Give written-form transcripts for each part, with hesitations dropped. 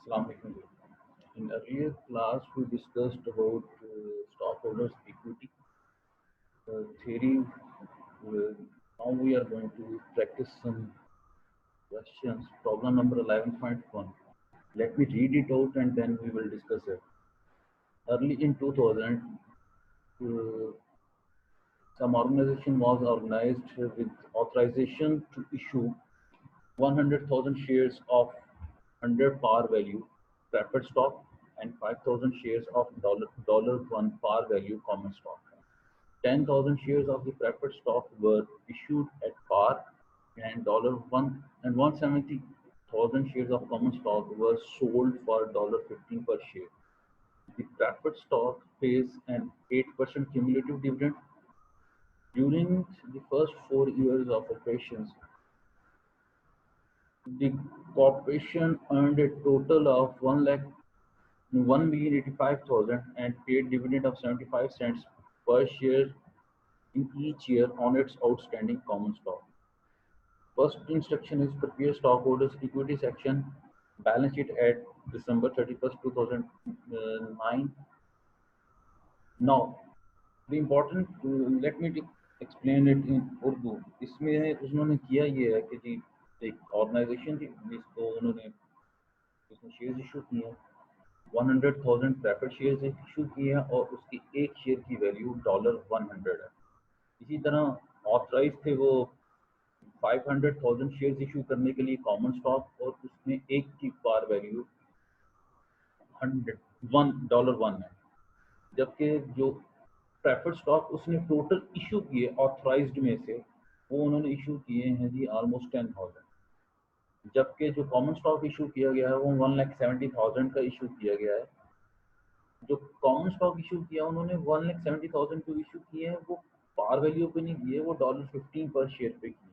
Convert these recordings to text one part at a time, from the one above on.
Assalamu alaikum. In earlier class, we discussed about stockholders' equity theory. Now we are going to practice some questions. Problem number 11.1. Let me read it out and then we will discuss it. Early in 2000, uh, some organization was organized with authorization to issue 100,000 shares of 100 par value preferred stock and 5,000 shares of dollar one par value common stock. 10,000 shares of the preferred stock were issued at par and dollar one and 170,000 shares of common stock were sold for $15 per share. The preferred stock pays an 8% cumulative dividend. During the first 4 years of operations, the corporation earned a total of 1,85,000 and paid dividend of 75 cents per share in each year on its outstanding common stock. First instruction is prepare stockholders equity section, balance sheet at December 31st, 2009. Now, the important, let me explain it in Urdu. इसमें उन्होंने किया ये है कि जी एक organisation थी जिसको उन्होंने उसने शेयर्स इशू किए हैं 100,000 प्रेफर्ड शेयर्स इशू किए हैं और उसकी एक शेयर की वैल्यू $100 है। इसी तरह ऑथराइज थे वो 500,000 शेयर्स इशू करने के लिए कॉमन स्टॉक और उसमें एक की पार वैल्यू $1 है। जबकि जो प्रेफर्ड स्टॉक उसने टोटल इशू किए ऑथराइज्ड में से वो उन्होंने इशू किए हैं जी ऑलमोस्ट 10,000। जबकि जो कॉमन स्टॉक इशू किया गया है वो 1,70,000 का इशू किया गया है। जो कॉमन स्टॉक इशू किया उन्होंने 1,70,000 को इशू किए हैं, वो पार वैल्यू पे नहीं किए, वो $15 पर शेयर पे किए।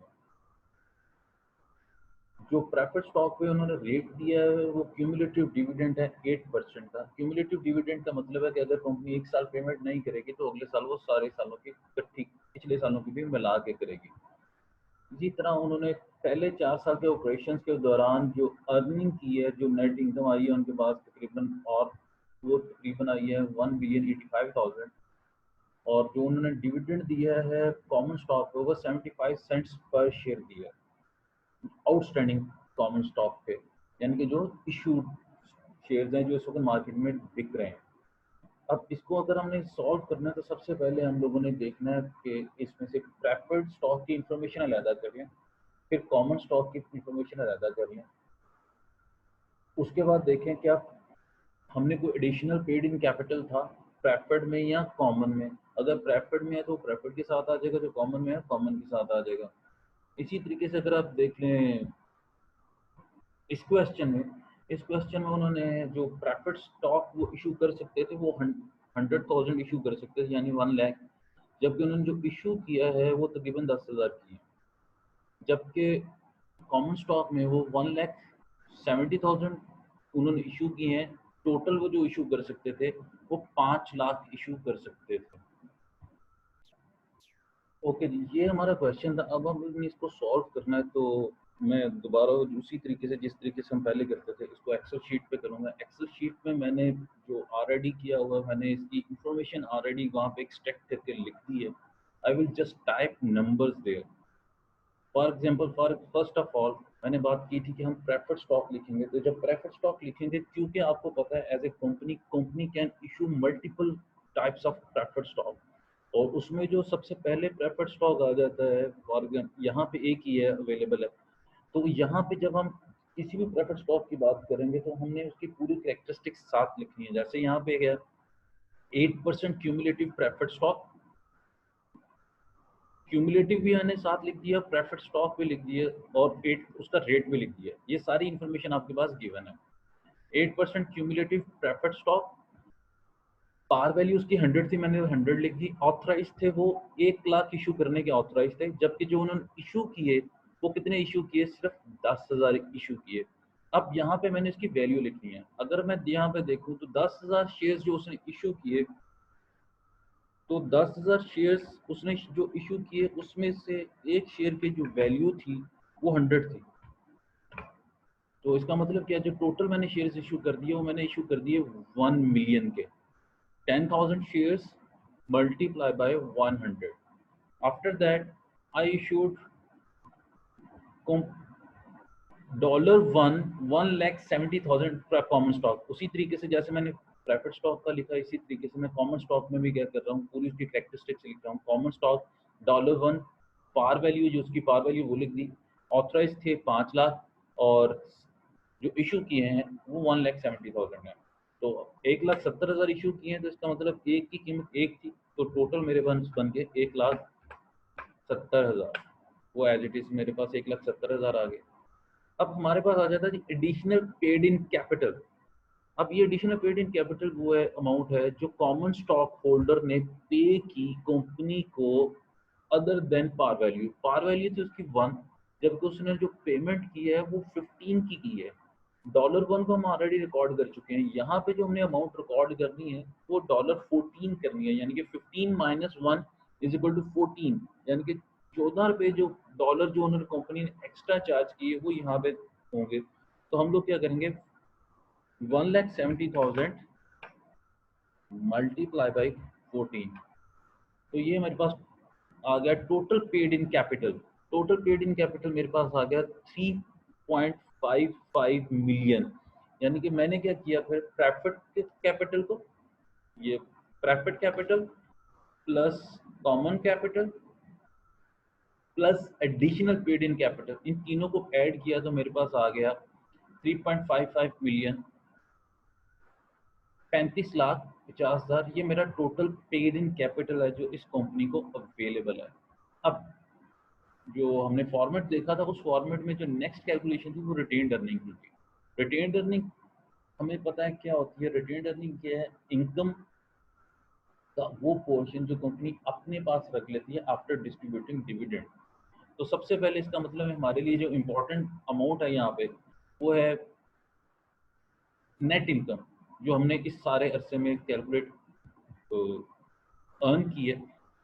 जो प्रेफर्ड स्टॉक पे उन्होंने रेट दिया है वो क्यूमुलेटिव डिविडेंड है 8% का। क्यूमुलेटिव डिविडेंड का मतलब है कि अगर कंपनी एक साल पेमेंट नहीं करेगी तो अगले साल वो सारे सालों की इकट्ठी पिछले सालों की भी मिला के करेगी। इसी तरह उन्होंने पहले 4 साल के ऑपरेशन के दौरान जो अर्निंग की है, जो नेट इनकम आई है उनके पास तकरीबन, और वो तकरीबन आई है 1,85,000। और जो उन्होंने डिविडेंड दिया है कॉमन स्टॉक पे वो 75 सेंट्स पर शेयर दिया है आउटस्टैंडिंग कॉमन स्टॉक पे, यानी कि जो इशूड शेयर्स हैं जो इस वक्त मार्केट में बिक रहे हैं। अब इसको अगर हमने सॉल्व करना है तो सबसे पहले हम लोगों ने देखना है कि इसमें से प्रेफर्ड स्टॉक की इंफॉर्मेशन अलहदा कर लें, फिर कॉमन स्टॉक की इंफॉर्मेशन अलहदा कर लें। उसके बाद देखें क्या हमने कोई एडिशनल पेड इन कैपिटल था प्रेफर्ड में या कॉमन में। अगर प्रेफर्ड में है तो प्रेफर्ड के साथ आ जाएगा, जो कॉमन में है कॉमन के साथ आ जाएगा। इसी तरीके से अगर आप देख लें इस क्वेश्चन में उन्होंने जो प्रेफर्ड स्टॉक वो इशू कर सकते थे वो 100,000 इशू कर सकते थे, यानी 1 लाख। जबकि उन्होंने जो इशू किया है वो तकरीबन 10,000 की है। जबकि कॉमन स्टॉक में वो 1,70,000 उन्होंने इशू किए हैं। टोटल वो जो इशू कर सकते थे वो 5 लाख इशू कर सकते थे। ओके जी, ये हमारा क्वेश्चन था। अब हम इसको सॉल्व करना है तो मैं दोबारा उसी तरीके से जिस तरीके से हम पहले करते थे इसको एक्सेल शीट पे करूँगा। एक्सेल शीट में मैंने जो ऑलरेडी किया हुआ है, मैंने इसकी इंफॉर्मेशन ऑलरेडी वहाँ पे एक्सट्रैक्ट करके लिख दी है। I will just type numbers there. For example, for first of all मैंने बात की थी कि हम प्रेफर्ड स्टॉक लिखेंगे। तो जब प्रेफर्ड स्टॉक लिखेंगे, क्योंकि आपको पता है as a company can issue multiple types of preferred stock, और उसमें जो सबसे पहले प्रेफर्ड स्टॉक आ जाता है और यहाँ पे एक ही है अवेलेबल है। तो यहाँ पे जब हम किसी भी प्रेफर्ड स्टॉक की बात करेंगे तो हमने उसकी पूरी कैरेक्टरिस्टिक्स साथ लिखनी है। जैसे यहाँ पे है 8% क्यूमुलेटिव प्रेफर्ड स्टॉक, क्यूमुलेटिव भी मैंने साथ लिख दिया, प्रेफर्ड स्टॉक भी लिख दिया और 8 उसका रेट भी लिख दिया। ये सारी इंफॉर्मेशन आपके पास गिवन है। 8% cumulative preferred stock, par value उसकी 100 थी, मैंने 100 लिख दी। ऑथराइज थे वो 1 लाख इशू करने के ऑथराइज थे, जबकि जो उन्होंने इशू किए वो कितने इशू किए, सिर्फ 10,000 इशू किए। अब यहाँ पे मैंने इसकी वैल्यू लिखनी है। अगर मैं यहाँ पे देखूँ तो 10,000 शेयर्स जो उसने इशू किए, तो 10,000 शेयर्स उसने जो इशू किए उसमें से एक शेयर की जो वैल्यू थी वो 100 थी। तो इसका मतलब क्या है, जो टोटल मैंने शेयर्स इशू कर दिए वो मैंने इशू कर दिए 1 मिलियन के। 10,000 shares multiplied by 100. After that, I issued $1,70,000 common stock. उसी तरीके से जैसे मैंने प्रेफर्ड स्टॉक का लिखा, इसी तरीके से मैं कॉमन स्टॉक में भी क्या कर रहा हूँ, पूरी उसकी कैरेक्टरिस्टिक्स लिख रहा हूँ। कॉमन स्टॉक $1 पार वैल्यू, जो उसकी पार वैल्यू वो लिख दी। ऑथराइज थे 5 लाख और जो इशू किए हैं वो 1,70,000 है। तो 1,70,000 इशू किए हैं, तो इसका मतलब एक की कीमत एक थी, तो टोटल मेरे पास बन के 1,70,000। वो एज इट इज मेरे पास 1,70,000 आ गए। अब हमारे पास आ जाता है एडिशनल पेड इन कैपिटल। अब ये एडिशनल पेड इन कैपिटल वो है अमाउंट है जो कॉमन स्टॉक होल्डर ने पे की कंपनी को other than par value. Par value थी उसकी 1, जबकि उसने जो पेमेंट की है वो 15 की है। $1 को हम ऑलरेडी रिकॉर्ड कर चुके हैं। यहाँ पे जो हमने अमाउंट रिकॉर्ड करनी है वो $14 करनी है, यानी कि 15 माइनस 1 इज इक्वल टू 14, यानी कि ₹14 जो डॉलर जो उन्होंने कंपनी ने एक्स्ट्रा चार्ज किए वो यहाँ पे होंगे। तो हम लोग क्या करेंगे, 1,70,000 मल्टीप्लाई बाई 14, तो ये हमारे पास आ गया total paid in capital. Total paid in capital मेरे पास आ गया 3.55 मिलियन। यानी कि मैंने क्या किया फिर, प्रेफर्ड कैपिटल को, ये preferred capital plus common capital plus additional paid in capital, इन तीनों को ऐड किया तो मेरे पास आ गया 3.55 मिलियन, 35,50,000। ये मेरा टोटल पेड इन कैपिटल है जो इस कंपनी को अवेलेबल है। अब जो हमने फॉर्मेट देखा था, उस फॉर्मेट में जो नेक्स्ट कैलकुलेशन थी वो रिटेन्ड अर्निंग की थी। रिटेन्ड अर्निंग हमें पता है क्या होती है। रिटेन्ड अर्निंग क्या है, इनकम का वो पोर्शन जो कंपनी अपने पास रख लेती है आफ्टर डिस्ट्रीब्यूटिंग डिविडेंड। तो सबसे पहले इसका मतलब है हमारे लिए जो इम्पोर्टेंट अमाउंट है यहाँ पे वो है नेट इनकम, जो हमने इस सारे अरसे में कैलकुलेट अर्न की है।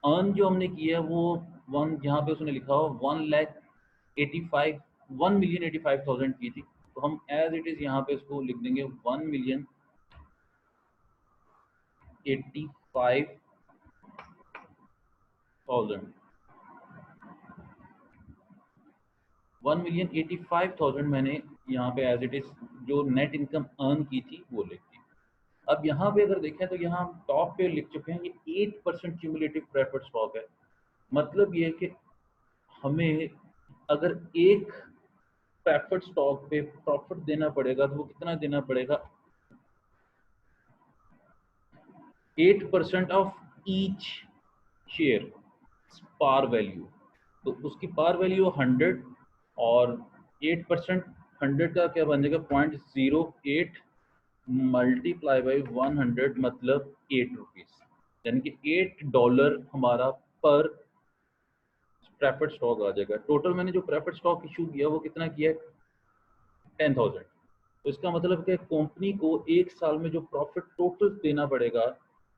अर्न जो हमने की है वो वन, यहाँ पे उसने लिखा हो 1,85,000 की थी, तो हम एज इट इज यहाँ पे इसको लिख देंगे 1,85,000। 1,85,000 मैंने यहाँ पे एज इट इज जो नेट इनकम अर्न की थी वो लिख दी। अब यहाँ पे अगर देखें तो यहाँ टॉप पे लिख चुके हैं ये 8% क्यूमुलेटिव प्रेफर्ड स्टॉक है। मतलब ये है कि हमें अगर एक प्रेफर्ड स्टॉक पे प्रॉफिट देना पड़ेगा तो वो कितना देना पड़ेगा, 8% of each share par value. तो उसकी पार वैल्यू 100 और 8% 100 का क्या बन जाएगा, 0.08 मल्टीप्लाई बाई 100 मतलब ₹8, यानी कि $8 हमारा पर प्रेफर्ड स्टॉक आ जाएगा। टोटल मैंने जो प्रेफर्ड स्टॉक इशू किया वो कितना किया है, 10,000। तो इसका मतलब कि कंपनी को एक साल में जो प्रॉफिट टोटल देना पड़ेगा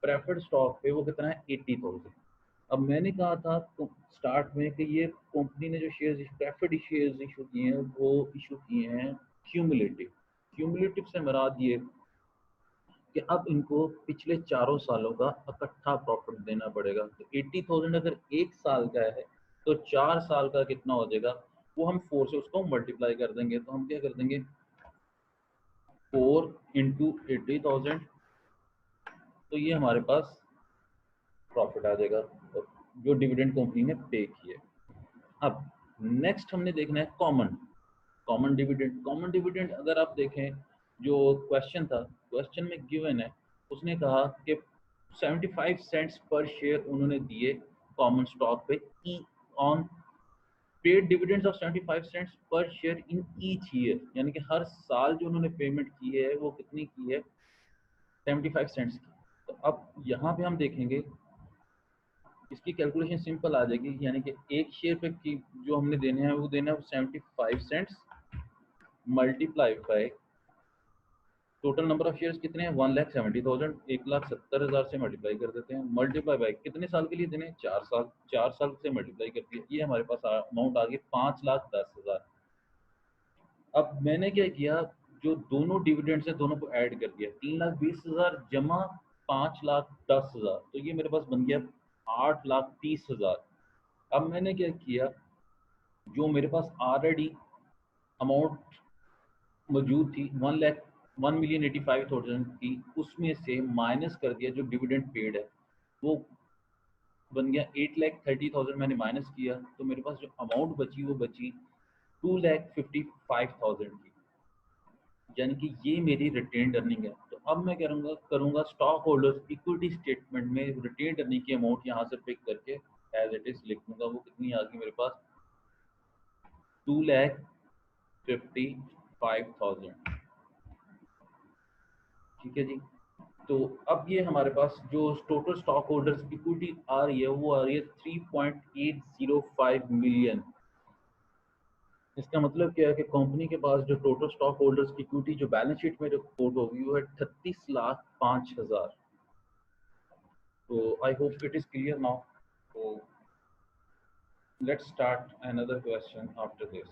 प्रेफर्ड स्टॉक पे वो कितना है, 80,000। अब मैंने कहा था स्टार्ट में कि ये कंपनी ने जो शेयर्स प्रेफर्ड शेयर्स इशू किए हैं वो इशू किए हैं क्यूमुलेटिव। क्यूमुलेटिव से मुराद ये कि अब इनको पिछले 4 सालों का इकट्ठा प्रॉफिट देना पड़ेगा। तो 80,000 अगर एक साल का है तो 4 साल का कितना हो जाएगा, वो हम 4 से उसको मल्टीप्लाई कर देंगे। तो हम क्या कर देंगे, 4 इंटू 80,000, तो ये हमारे पास प्रॉफिट आ जाएगा जो डिविडेंड कंपनी ने पे किए। अब नेक्स्ट हमने देखना है कॉमन डिविडेंड। कॉमन डिविडेंड अगर आप देखें जो क्वेश्चन था, क्वेश्चन में गिवन है, उसने कहा कि 75 सेंट्स पर शेयर उन्होंने दिए कॉमन स्टॉक पे ई on paid dividends of 75 cents per share in each year, यानी कि हर साल जो उन्होंने पेमेंट की है वो कितनी की है, 75 सेंट्स की। तो अब यहाँ पे हम देखेंगे इसकी कैलकुलेशन सिंपल आ जाएगी, यानी कि एक शेयर पे की जो हमने देने हैं वो देना है 75 cents multiply by total number of shares कितने हैं, 1,70,000, 1,70,000 से मल्टीप्लाई कर देते हैं, मल्टीप्लाई बाय कितने साल के लिए देने हैं, 4 साल। 4 साल से मल्टीप्लाई करती है, ये हमारे पास अमाउंट आ गई 5,10,000। अब मैंने क्या किया, जो दोनों डिविडेंड्स है दोनों को ऐड कर दिया, 3,20,000 जमा 5,10,000, तो ये मेरे पास बन गया 8,30,000। अब मैंने क्या किया, जो मेरे पास ऑलरेडी अमाउंट मौजूद थी 1,85,000 की, उसमें से माइनस कर दिया जो डिविडेंड पेड है, वो बन गया 8,30,000। मैंने माइनस किया तो मेरे पास जो अमाउंट बची वो बची 2,55,000 की, यानी कि ये मेरी रिटेन्ड अर्निंग है। तो अब मैं करूँगा करूँगा स्टॉक होल्डर्स इक्विटी स्टेटमेंट में रिटेन्ड अर्निंग की अमाउंट यहाँ से पिक करके एज इट इज लिख दूंगा। वो कितनी आ गई मेरे पास, 2,55,000। ठीक है जी। तो अब ये हमारे पास जो टोटल स्टॉक होल्डर्स इक्विटी आ रही है वो आ रही है 3.805 मिलियन। इसका मतलब क्या है कि कंपनी के पास जो टोटल स्टॉक होल्डर्स की इक्विटी जो बैलेंस शीट में रिपोर्ट होगी वो है 36,05,000। तो I hope it is clear now. So let's start another question after this.